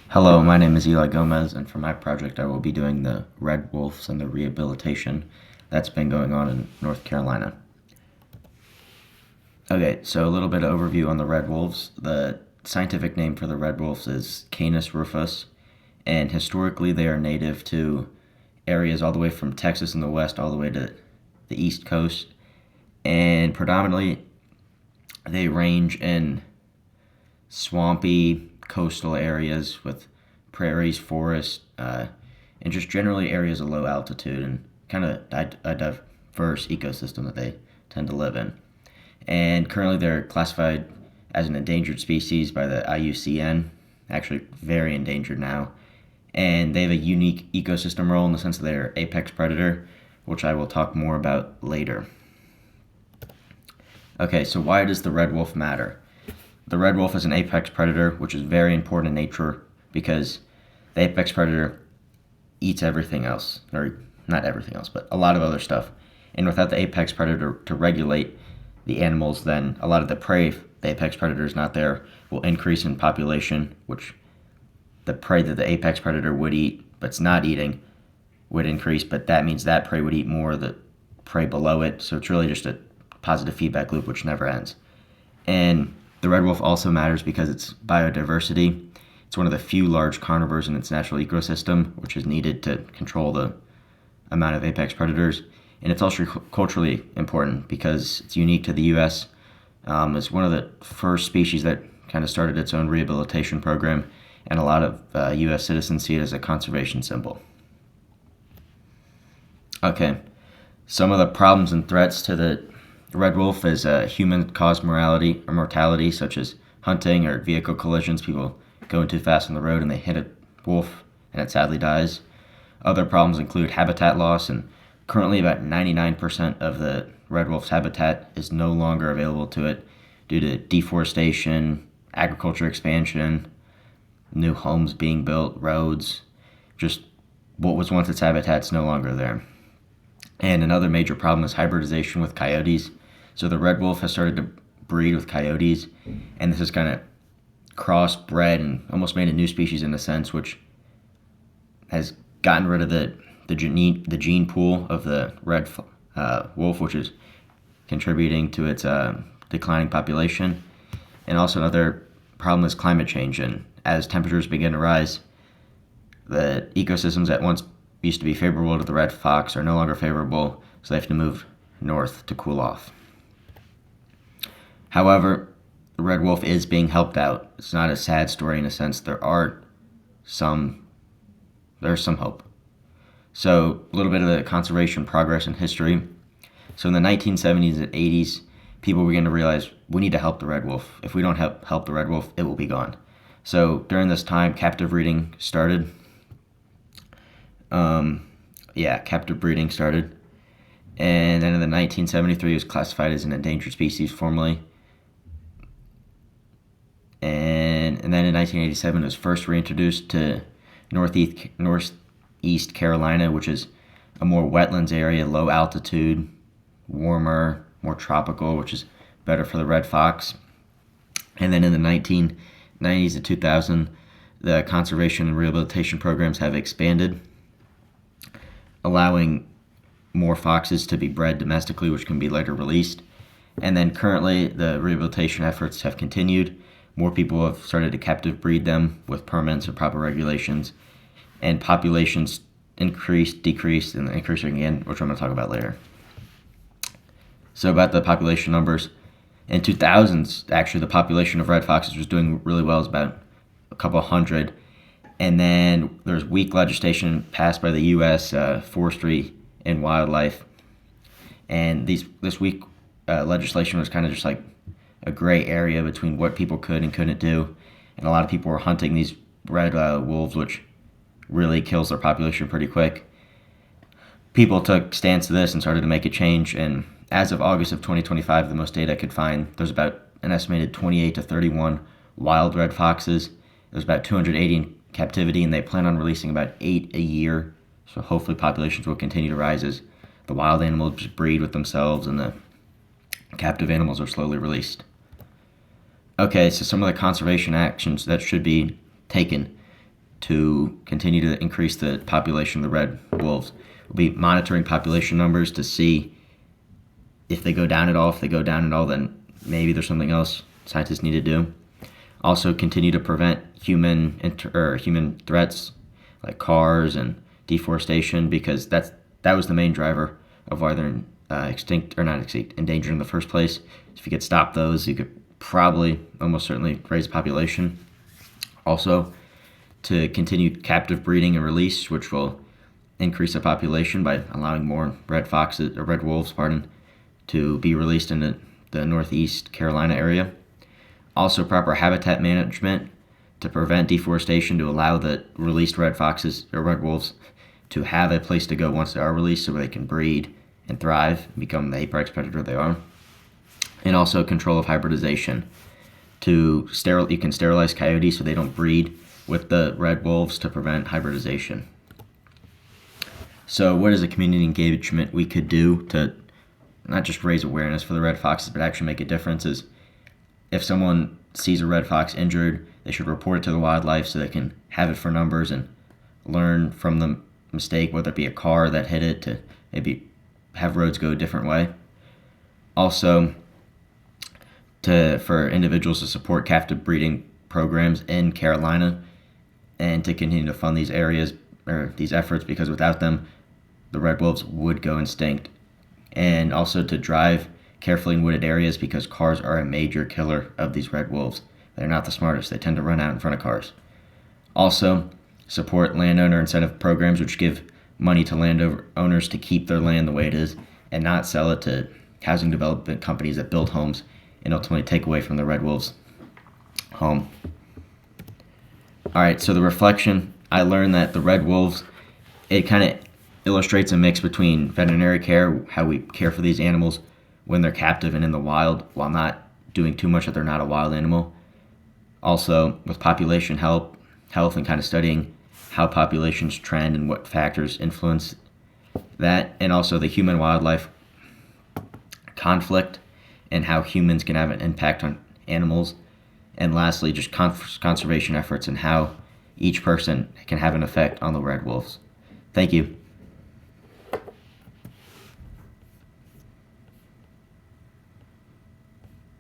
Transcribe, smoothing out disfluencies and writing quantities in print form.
Hello, my name is Eli Gomez, and for my project, I will be doing the red wolves and the rehabilitation that's been going on in North Carolina. Okay, so a little bit of overview on the red wolves. The scientific name for the red wolves is Canis rufus, and historically they are native to areas all the way from Texas in the west all the way to the east coast, and predominantly they range in swampy coastal areas with prairies, forests, and just generally areas of low altitude and kind of a diverse ecosystem that they tend to live in. And currently they're classified as an endangered species by the IUCN, actually very endangered now. And they have a unique ecosystem role in the sense that they're apex predator, which I will talk more about later. Okay, so why does the red wolf matter? The red wolf is an apex predator, which is very important in nature because the apex predator eats everything else, or not everything else, but a lot of other stuff. And without the apex predator to regulate the animals, then a lot of the prey, the apex predator is not there, will increase in population, which the prey that the apex predator would eat but's not eating would increase, but that means that prey would eat more of the prey below it. So it's really just a positive feedback loop which never ends. And the red wolf also matters because it's biodiversity. It's one of the few large carnivores in its natural ecosystem, which is needed to control the amount of apex predators. And it's also culturally important because it's unique to the U.S. It's one of the first species that kind of started its own rehabilitation program, and a lot of U.S. citizens see it as a conservation symbol. Okay, some of the problems and threats to the red wolf is human-caused mortality, such as hunting or vehicle collisions. People going too fast on the road and they hit a wolf and it sadly dies. Other problems include habitat loss, and currently about 99% of the red wolf's habitat is no longer available to it due to deforestation, agriculture expansion, new homes being built, roads, just what was once its habitat is no longer there. And another major problem is hybridization with coyotes. So the red wolf has started to breed with coyotes, and this has kind of crossbred and almost made a new species in a sense, which has gotten rid of the gene pool of the red wolf, which is contributing to its declining population. And also another problem is climate change, and as temperatures begin to rise, the ecosystems that once used to be favorable to the red fox are no longer favorable, so they have to move north to cool off. However, the red wolf is being helped out. It's not a sad story in a sense. There's some hope. So a little bit of the conservation progress in history. So in the 1970s and 80s, people began to realize we need to help the red wolf. If we don't help the red wolf, it will be gone. So during this time, captive breeding started. Captive breeding started. And then in the 1973, it was classified as an endangered species formally. And then in 1987, it was first reintroduced to northeast Carolina, which is a more wetlands area, low altitude, warmer, more tropical, which is better for the red fox. And then in the 1990s to 2000, the conservation and rehabilitation programs have expanded, allowing more foxes to be bred domestically, which can be later released. And then currently, the rehabilitation efforts have continued. More people have started to captive breed them with permits and proper regulations. And populations increased, decreased, and increasing again, which I'm going to talk about later. So about the population numbers. In 2000s, actually, the population of red foxes was doing really well. It was about a couple hundred. And then there's weak legislation passed by the U.S. Forestry and Wildlife. And this weak legislation was kind of just like a gray area between what people could and couldn't do. And a lot of people were hunting these red wolves, which really kills their population pretty quick. People took stance to this and started to make a change. And as of August of 2025, the most data I could find, there's about an estimated 28 to 31 wild red foxes. There's about 280 in captivity, and they plan on releasing about 8 a year. So hopefully populations will continue to rise as the wild animals just breed with themselves and the captive animals are slowly released. Okay, so some of the conservation actions that should be taken. to continue to increase the population of the red wolves. We'll be monitoring population numbers to see if they go down at all. If they go down at all, then maybe there's something else scientists need to do. Also, continue to prevent human threats like cars and deforestation, because that was the main driver of why they're endangered in the first place. So if you could stop those, you could probably almost certainly raise the population. Also, to continue captive breeding and release, which will increase the population by allowing more red wolves, to be released in the Northeast Carolina area. Also, proper habitat management to prevent deforestation, to allow the released red wolves to have a place to go once they are released, so they can breed and thrive and become the apex predator they are. And also control of hybridization. You can sterilize coyotes so they don't breed with the red wolves to prevent hybridization. So what is a community engagement we could do to not just raise awareness for the red foxes, but actually make a difference? Is if someone sees a red fox injured, they should report it to the wildlife so they can have it for numbers and learn from the mistake, whether it be a car that hit it, to maybe have roads go a different way. Also, for individuals to support captive breeding programs in Carolina and to continue to fund these efforts, because without them, the red wolves would go extinct. And also to drive carefully in wooded areas, because cars are a major killer of these red wolves. They're not the smartest. They tend to run out in front of cars. Also, support landowner incentive programs, which give money to landowners to keep their land the way it is and not sell it to housing development companies that build homes and ultimately take away from the red wolves' home. All right, so the reflection, I learned that the red wolves, it kind of illustrates a mix between veterinary care, how we care for these animals when they're captive and in the wild, while not doing too much that they're not a wild animal. Also, with population health and kind of studying how populations trend and what factors influence that, and also the human-wildlife conflict and how humans can have an impact on animals. And lastly, just conservation efforts and how each person can have an effect on the red wolves. Thank you.